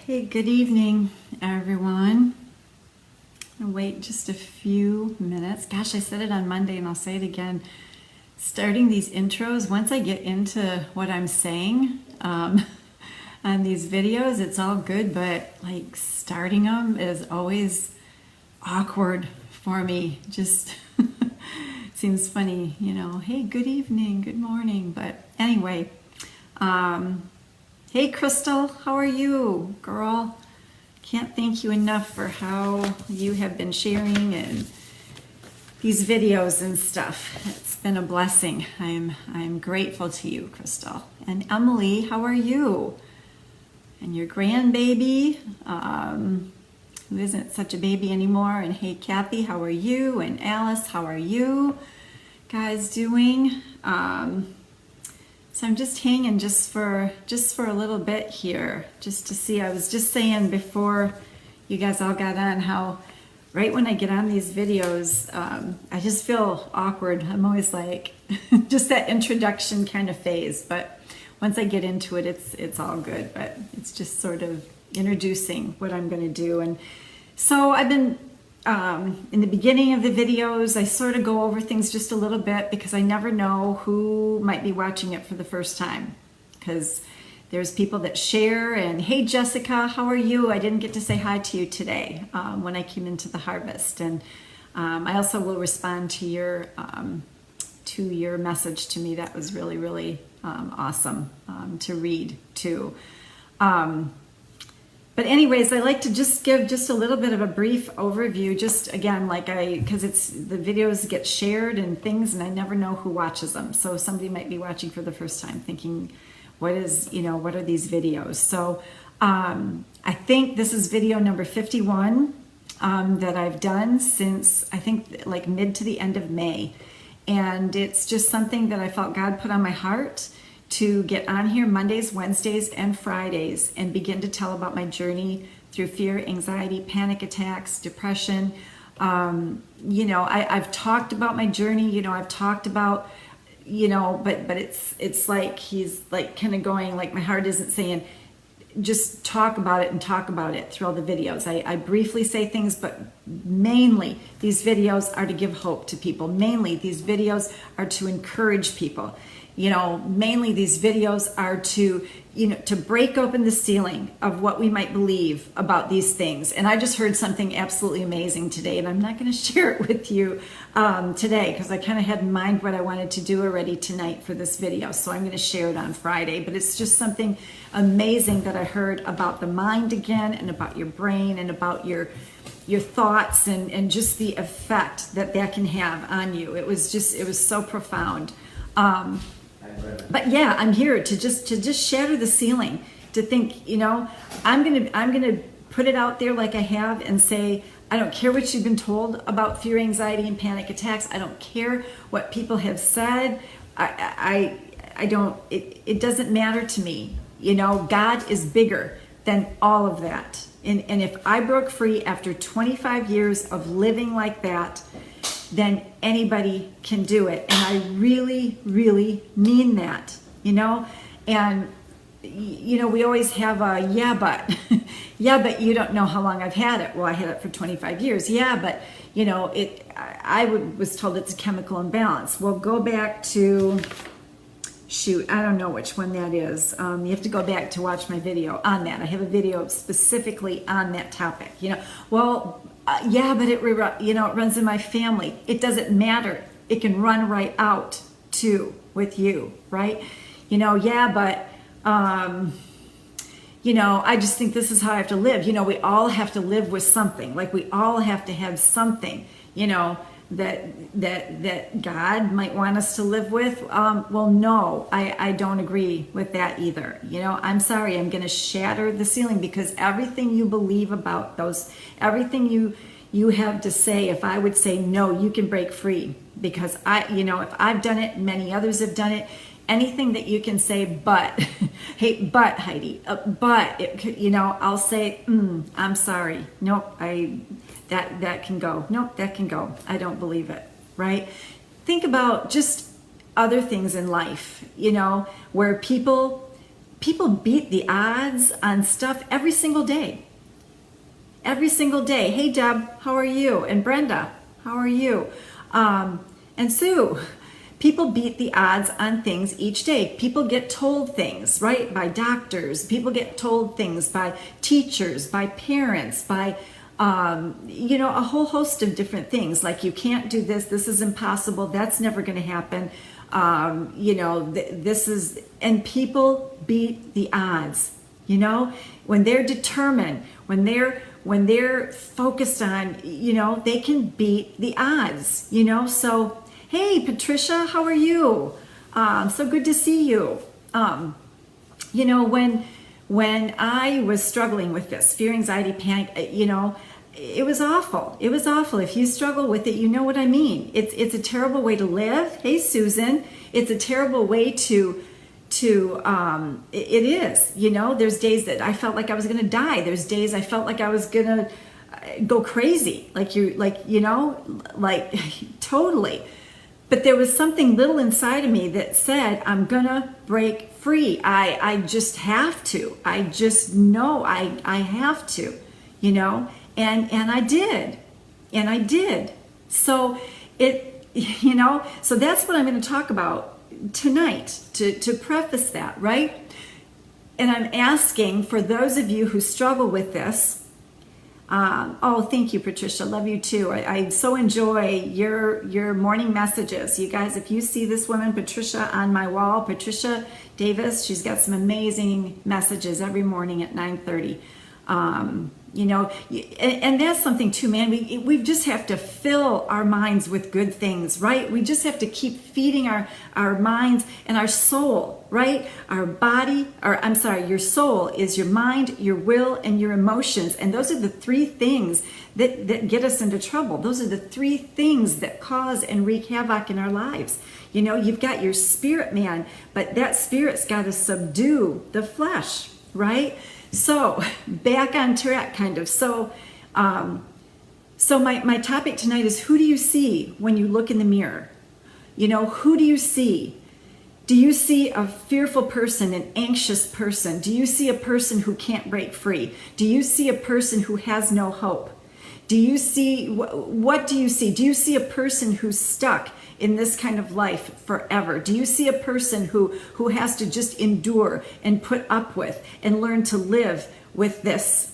Hey, good evening, everyone. I'll wait just a few minutes. Gosh, I said it on Monday and I'll say it again. Starting these intros, once I get into what I'm saying on these videos, it's all good, but like starting them is always awkward for me. Just seems funny, hey, good evening, good morning. But anyway, hey, Crystal, how are you, girl? Can't thank you enough for how you have been sharing and these videos and stuff. It's been a blessing. I'm grateful to you, Crystal. And Emily, how are you? And your grandbaby, who isn't such a baby anymore. And hey, Kathy, how are you? And Alice, how are you guys doing? So I'm just hanging just for a little bit here, just to see. I was just saying before you guys all got on how right when I get on these videos, I just feel awkward. I'm always like, just that introduction kind of phase. But once I get into it, it's all good. But it's just sort of introducing what I'm going to do. And so I've been in the beginning of the videos, I sort of go over things just a little bit because I never know who might be watching it for the first time. Because there's people that share and, hey, Jessica, how are you? I didn't get to say hi to you today when I came into the harvest. And I also will respond to your message to me. That was really, really awesome to read too. But anyways, I like to just give just a little bit of a brief overview, just again, because the videos get shared and things, and I never know who watches them. So somebody might be watching for the first time thinking, what are these videos? So I think this is video number 51 that I've done since, I think, like mid to the end of May. And it's just something that I felt God put on my heart to get on here Mondays, Wednesdays, and Fridays and begin to tell about my journey through fear, anxiety, panic attacks, depression. I've talked about my journey, I've talked about, but it's like he's like kind of going, like my heart isn't saying, just talk about it through all the videos. I briefly say things, but mainly these videos are to give hope to people. Mainly these videos are to encourage people. Mainly these videos are to break open the ceiling of what we might believe about these things. And I just heard something absolutely amazing today, and I'm not going to share it with you today because I kind of had in mind what I wanted to do already tonight for this video. So I'm going to share it on Friday, but it's just something amazing that I heard about the mind again and about your brain and about your thoughts and just the effect that can have on you. It was so profound. But yeah, I'm here to just shatter the ceiling, to think, I'm gonna put it out there like I have and say, I don't care what you've been told about fear, anxiety, and panic attacks. I don't care what people have said. I don't, it doesn't matter to me. God is bigger than all of that. And if I broke free after 25 years of living like that, then anybody can do it. And I really, really mean that, and, we always have a, yeah, but, yeah, but you don't know how long I've had it. Well, I had it for 25 years. Yeah, but, I was told it's a chemical imbalance. Well, go back to, I don't know which one that is. You have to go back to watch my video on that. I have a video specifically on that topic, yeah, but it runs in my family. It doesn't matter. It can run right out too with you, right? Yeah, but, I just think this is how I have to live. We all have to live with something. Like we all have to have something, that God might want us to live with. Well, no, I don't agree with that either. I'm sorry, I'm going to shatter the ceiling because everything you believe about those, everything you have to say, if I would say, no, you can break free because if I've done it, many others have done it, anything that you can say, but, hey, but Heidi, I'll say, I'm sorry. Nope, that can go. Nope, that can go. I don't believe it, right? Think about just other things in life, where people people beat the odds on stuff every single day. Every single day. Hey, Deb, how are you? And Brenda, how are you? And Sue, people beat the odds on things each day. People get told things, right? By doctors. People get told things by teachers, by parents, by, a whole host of different things. Like, you can't do this. This is impossible. That's never going to happen. And people beat the odds, when they're determined, when they're focused on, they can beat the odds, so, hey, Patricia, how are you? So good to see you. When I was struggling with this fear, anxiety, panic, it was awful. It was awful. If you struggle with it, you know what I mean. It's a terrible way to live. Hey, Susan, it's a terrible way to it is, there's days that I felt like I was going to die. There's days I felt like I was going to go crazy, totally. But there was something little inside of me that said, I'm going to break free. I just have to. I just know I have to, and I did. And I did. So so that's what I'm going to talk about tonight, to preface that, right? And I'm asking for those of you who struggle with this. Thank you, Patricia. Love you too. I so enjoy your morning messages. You guys, if you see this woman, Patricia, on my wall, Patricia Davis, she's got some amazing messages every morning at 9:30. And that's something too, man. We just have to fill our minds with good things, right? We just have to keep feeding our minds and our soul, right? Our body, your soul is your mind, your will, and your emotions. And those are the three things that get us into trouble. Those are the three things that cause and wreak havoc in our lives. You've got your spirit, man, but that spirit's got to subdue the flesh, right? So back on track, kind of. So my topic tonight is, who do you see when you look in the mirror? Who do you see? Do you see a fearful person, an anxious person? Do you see a person who can't break free? Do you see a person who has no hope? Do you see, what do you see? Do you see a person who's stuck in this kind of life forever? Do you see a person who has to just endure and put up with and learn to live with this,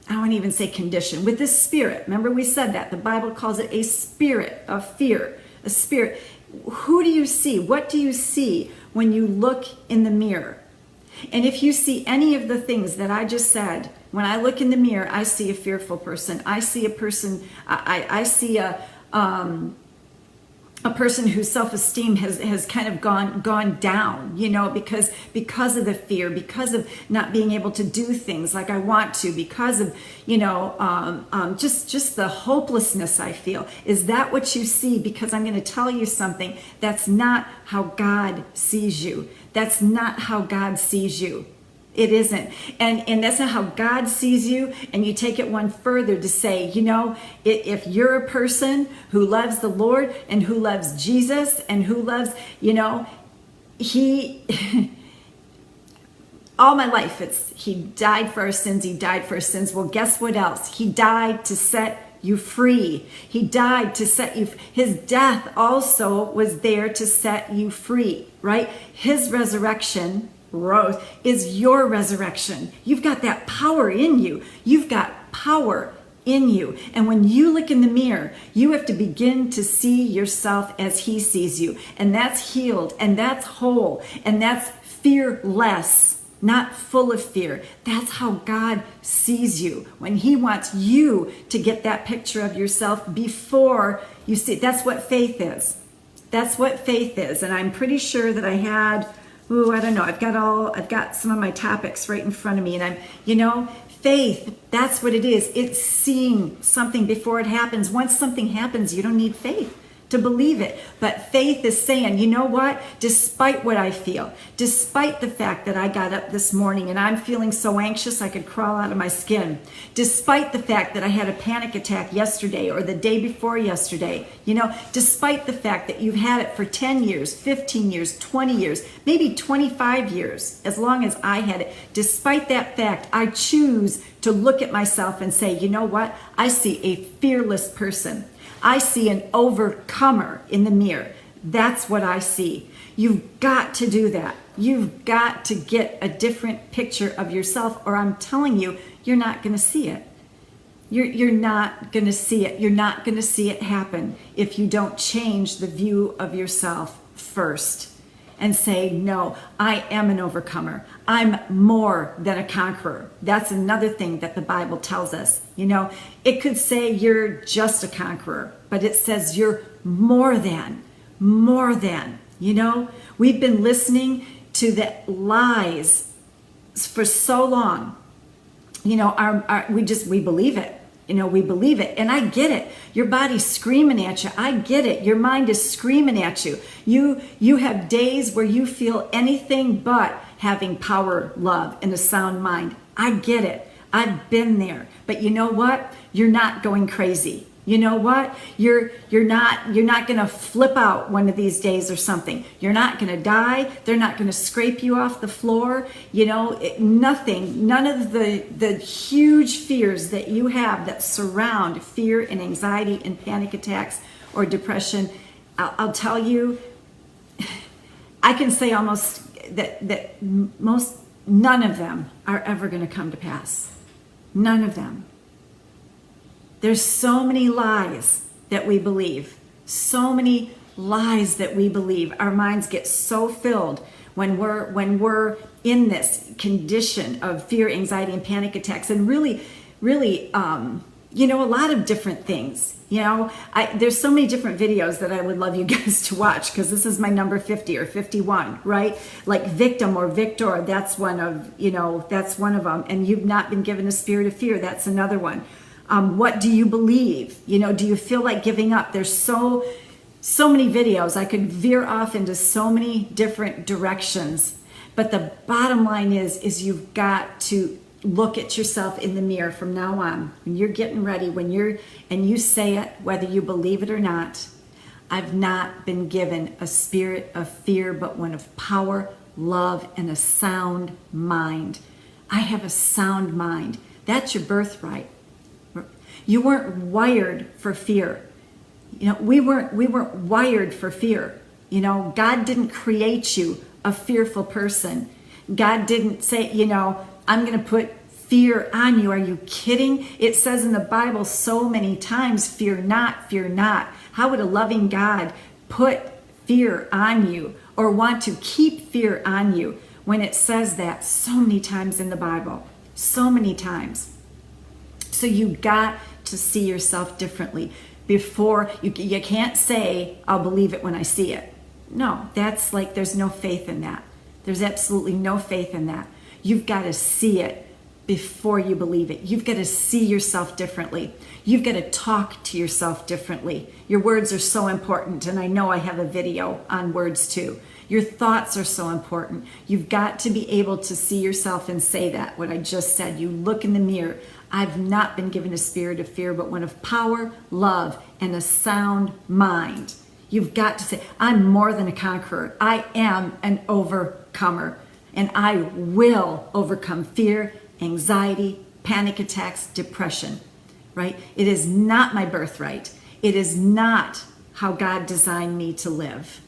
I won't even say condition, with this spirit? Remember, we said that. The Bible calls it a spirit of fear, a spirit. Who do you see? What do you see when you look in the mirror? And if you see any of the things that I just said, when I look in the mirror, I see a fearful person. I see a person, I see a person whose self-esteem has kind of gone down, because of the fear, because of not being able to do things like I want to, because of, just the hopelessness I feel. Is that what you see? Because I'm going to tell you something. That's not how God sees you. That's not how God sees you. It isn't. And that's not how God sees you. And you take it one further to say, if you're a person who loves the Lord and who loves Jesus and who loves, all my life, he died for our sins. He died for our sins. Well, guess what else? He died to set you free. He died to set you. His death also was there to set you free, right? His resurrection rose is your resurrection. You've got that power in you. You've got power in you. And when you look in the mirror, you have to begin to see yourself as he sees you. And that's healed, and that's whole, and that's fearless, not full of fear. That's how God sees you, when he wants you to get that picture of yourself before you see. That's what faith is. That's what faith is. And I'm pretty sure that I had, I don't know, I've got some of my topics right in front of me, and faith, that's what it is. It's seeing something before it happens. Once something happens, you don't need faith to believe it. But faith is saying, you know what? Despite what I feel, despite the fact that I got up this morning and I'm feeling so anxious I could crawl out of my skin, despite the fact that I had a panic attack yesterday or the day before yesterday, despite the fact that you've had it for 10 years, 15 years, 20 years, maybe 25 years, as long as I had it, despite that fact, I choose to look at myself and say, you know what? I see a fearless person. I see an overcomer in the mirror. That's what I see. You've got to do that. You've got to get a different picture of yourself, or I'm telling you, you're not going to see it. You're not going to see it. You're not going to see it happen if you don't change the view of yourself first and say, no, I am an overcomer. I'm more than a conqueror. That's another thing that the Bible tells us. It could say you're just a conqueror, but it says you're more than. We've been listening to the lies for so long. We believe it. We believe it. And I get it. Your body's screaming at you. I get it. Your mind is screaming at you. You have days where you feel anything but having power, love, and a sound mind. I get it. I've been there. But you know what? You're not going crazy. You know what? You're not going to flip out one of these days or something. You're not going to die. They're not going to scrape you off the floor. Nothing, none of the huge fears that you have that surround fear and anxiety and panic attacks or depression. I'll tell you, I can say almost that none of them are ever going to come to pass. None of them. There's so many lies that we believe. So many lies that we believe. Our minds get so filled when we're in this condition of fear, anxiety, and panic attacks, and really, a lot of different things. There's so many different videos that I would love you guys to watch, because this is my number 50 or 51, right? Like victim or victor, that's one of them. And you've not been given a spirit of fear. That's another one. What do you believe? Do you feel like giving up? There's so many videos. I could veer off into so many different directions. But the bottom line is you've got to look at yourself in the mirror from now on. When you're getting ready, and you say it, whether you believe it or not, I've not been given a spirit of fear, but one of power, love, and a sound mind. I have a sound mind. That's your birthright. You weren't wired for fear. We weren't wired for fear. God didn't create you a fearful person. God didn't say, I'm going to put fear on you. Are you kidding? It says in the Bible so many times, fear not, fear not. How would a loving God put fear on you or want to keep fear on you when it says that so many times in the Bible? So many times. So you got to see yourself differently before you can't say, I'll believe it when I see it. No, that's like, there's no faith in that. There's absolutely no faith in that. You've got to see it before you believe it. You've got to see yourself differently. You've got to talk to yourself differently. Your words are so important, and I know I have a video on words too. Your thoughts are so important. You've got to be able to see yourself and say that, what I just said. You look in the mirror. I've not been given a spirit of fear, but one of power, love, and a sound mind. You've got to say, I'm more than a conqueror. I am an overcomer, and I will overcome fear, anxiety, panic attacks, depression, right? It is not my birthright. It is not how God designed me to live.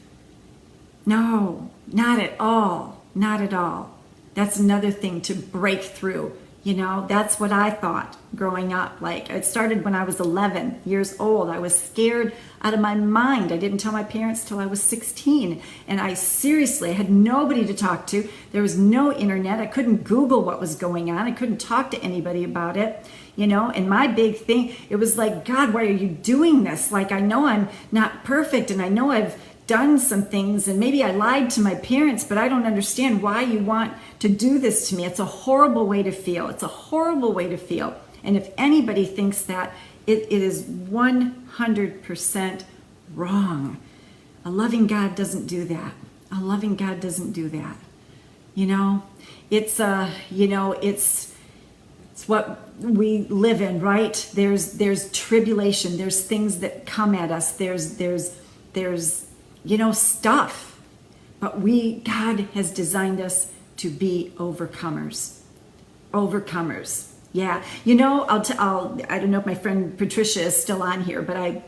No, not at all. Not at all. That's another thing to break through. That's what I thought growing up. Like, it started when I was 11 years old. I was scared out of my mind. I didn't tell my parents till I was 16. And I had nobody to talk to. There was no internet. I couldn't Google what was going on. I couldn't talk to anybody about it. And my big thing, it was like, God, why are you doing this? Like, I know I'm not perfect, and I know I've done some things, and maybe I lied to my parents, but I don't understand why you want to do this to me. It's a horrible way to feel. It's a horrible way to feel. And if anybody thinks that, it is 100% wrong. A loving God doesn't do that. A loving God doesn't do that. You know, it's what we live in, right? There's tribulation. There's things that come at us. There's stuff. But God has designed us to be overcomers. Overcomers. Yeah. You know, I don't know if my friend Patricia is still on here, but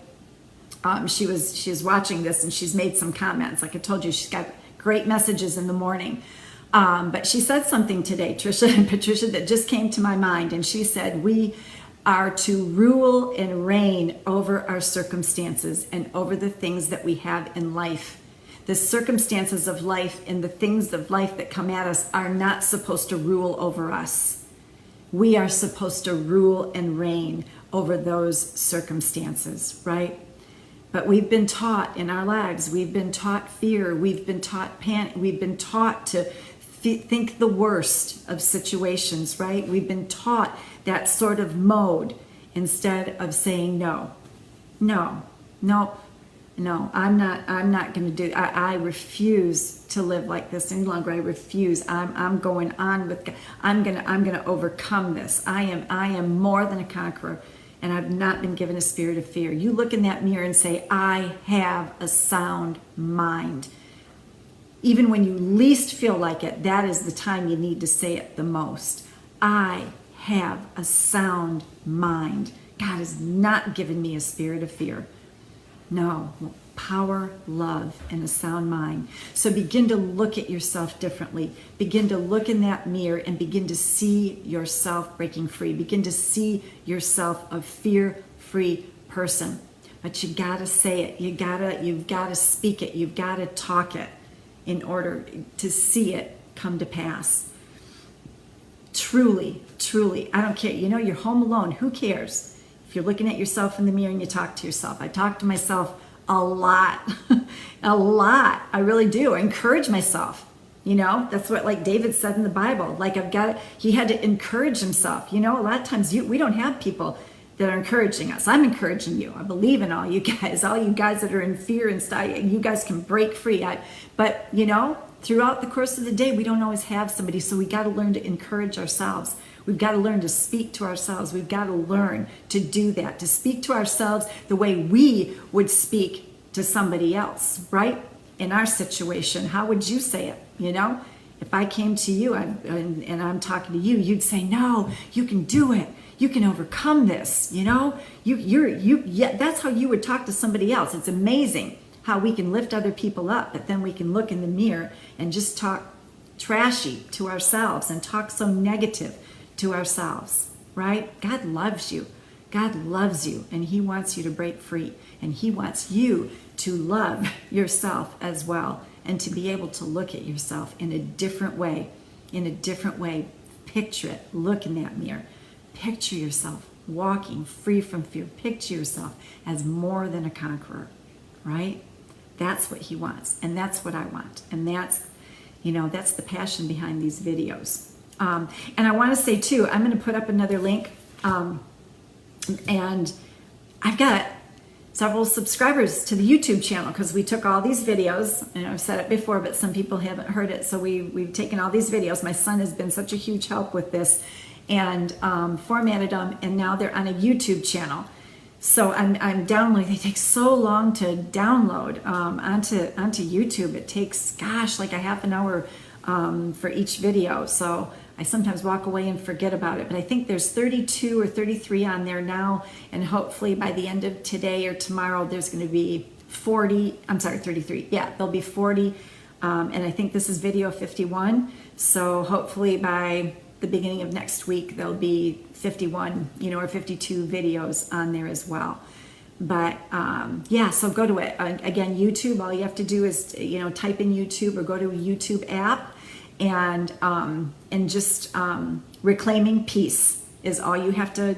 she was watching this and she's made some comments. Like I told you, she's got great messages in the morning. But she said something today, Trisha and Patricia, that just came to my mind. And she said, we are to rule and reign over our circumstances and over the things that we have in life. The circumstances of life and the things of life that come at us are not supposed to rule over us. We are supposed to rule and reign over those circumstances, right? But we've been taught in our lives, we've been taught fear, we've been taught panic, we've been taught to think the worst of situations, right? We've been taught that sort of mode instead of saying no, I'm not going to do. I refuse to live like this any longer. I refuse. I'm going on with. I'm gonna overcome this. I am more than a conqueror, and I've not been given a spirit of fear. You look in that mirror and say, I have a sound mind. Even when you least feel like it, that is the time you need to say it the most. I have a sound mind. God has not given me a spirit of fear. No, power, love, and a sound mind. So begin to look at yourself differently. Begin to look in that mirror and begin to see yourself breaking free. Begin to see yourself a fear-free person. But you gotta say it. You've gotta speak it. You've gotta talk it in order to see it come to pass. Truly, I don't care. You know, you're home alone. Who cares? If you're looking at yourself in the mirror and you talk to yourself. I talk to myself a lot. A lot. I really do. I encourage myself. You know, that's what like David said in the Bible. Like he had to encourage himself. You know, a lot of times we don't have people that are encouraging us. I'm encouraging you. I believe in all you guys that are in fear and stuff. You guys can break free. But you know, throughout the course of the day, we don't always have somebody. So we got to learn to encourage ourselves. We've got to learn to speak to ourselves. We've got to learn to do that, to speak to ourselves the way we would speak to somebody else, right? In our situation, how would you say it? You know, if I came to you and I'm talking to you, you'd say, no, you can do it. You can overcome this. You know, that's how you would talk to somebody else. It's amazing how we can lift other people up, but then we can look in the mirror and just talk trashy to ourselves and talk so negative to ourselves, right? God loves you. God loves you, and he wants you to break free, and he wants you to love yourself as well, and to be able to look at yourself in a different way, Picture it. Look in that mirror. Picture yourself walking free from fear. Picture yourself as more than a conqueror, right? That's what he wants, and that's what I want, and that's the passion behind these videos. And I want to say too, I'm going to put up another link, and I've got several subscribers to the YouTube channel because we took all these videos, and I've said it before, but some people haven't heard it. So we've taken all these videos. My son has been such a huge help with this, and formatted them, and now they're on a YouTube channel. So I'm downloading. They take so long to download onto YouTube. It takes, like a half an hour for each video. So I sometimes walk away and forget about it. But I think there's 32 or 33 on there now, and hopefully by the end of today or tomorrow, there's going to be 40. I'm sorry, 33. Yeah, there'll be 40. And I think this is video 51. So hopefully by the beginning of next week, there'll be 51, or 52 videos on there as well. But yeah, so go to it. Again, YouTube, all you have to do is, type in YouTube or go to a YouTube app, and just Reclaiming Peace is all you have to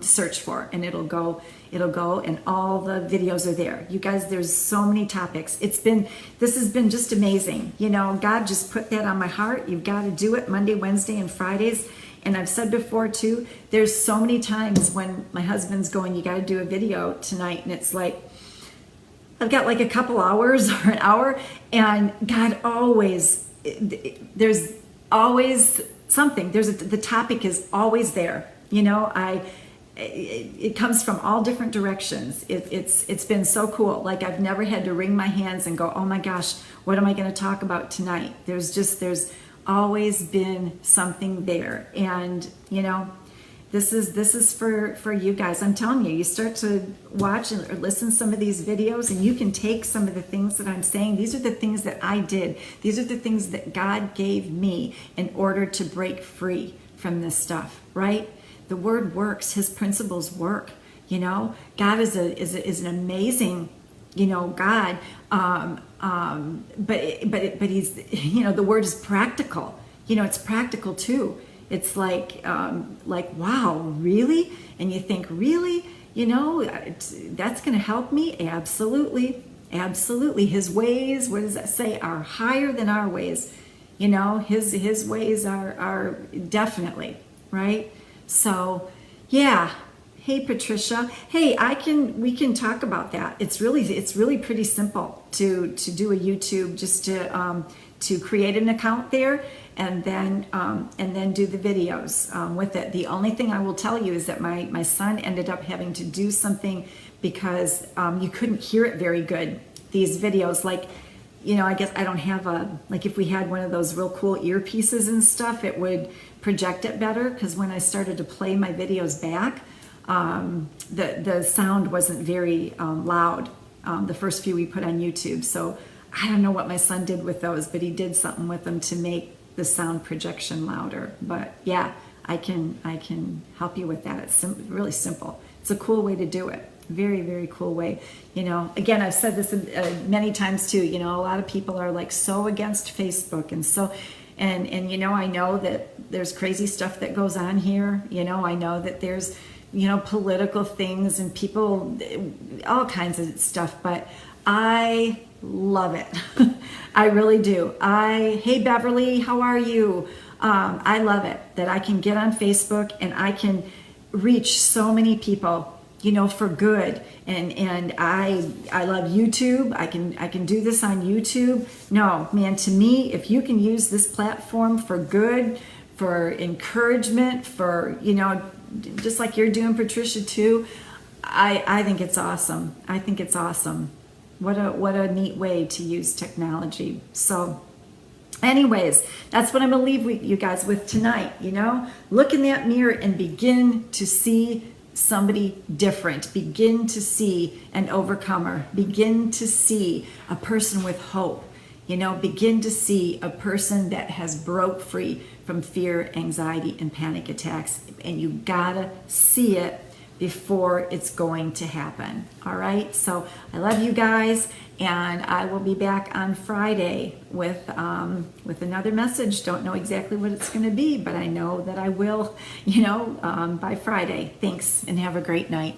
search for, and it'll go, and all the videos are there. You guys, there's so many topics. This has been just amazing. God just put that on my heart. You've got to do it Monday, Wednesday, and Fridays. And I've said before too, there's so many times when my husband's going, you got to do a video tonight. And it's like, I've got like a couple hours or an hour, and God always, there's always something. The topic is always there. You know, it comes from all different directions. It's been so cool. Like I've never had to wring my hands and go, oh my gosh, what am I going to talk about tonight? There's always been something there, and you know, this is for you guys. I'm telling you, you start to watch or listen to some of these videos, and you can take some of the things that I'm saying. These are the things that I did. These are the things that God gave me in order to break free from this stuff, right? The word works. His principles work. You know, God is an amazing, you know, God. But he's, you know, the word is practical. You know, it's practical too. It's like wow, really? And you think, really? You know, that's going to help me? Absolutely, absolutely. His ways, what does that say? Are higher than our ways. You know, his ways are definitely right. So, yeah. Hey Patricia. Hey, we can talk about that. It's really pretty simple to do a YouTube, just to create an account there and then do the videos with it. The only thing I will tell you is that my son ended up having to do something because you couldn't hear it very good. These videos, like, you know, I guess I don't have like if we had one of those real cool earpieces and stuff, it would project it better, because when I started to play my videos back, the sound wasn't very loud, the first few we put on YouTube. So I don't know what my son did with those, but he did something with them to make the sound projection louder. But yeah, I can help you with that. It's really simple. It's a cool way to do it. Very, very cool way. You know, again, I've said this many times too. You know, a lot of people are like so against Facebook, and so and you know, I know that there's crazy stuff that goes on here. You know, I know that there's, you know, political things and people, all kinds of stuff, but I love it. I really do. Hey Beverly, how are you? I love it that I can get on Facebook and I can reach so many people, you know, for good. And I love YouTube. I can do this on YouTube. No, man, to me, if you can use this platform for good, for encouragement, for, you know, just like you're doing, Patricia, too, I think it's awesome. I think it's awesome. What a neat way to use technology. So anyways, that's what I'm gonna leave you guys with tonight. You know, look in that mirror and begin to see somebody different. Begin to see an overcomer. Begin to see a person with hope. You know, begin to see a person that has broke free from fear, anxiety, and panic attacks. And you gotta see it before it's going to happen. All right, so I love you guys, and I will be back on Friday with another message. Don't know exactly what it's going to be, but I know that I will, you know, by Friday. Thanks, and have a great night.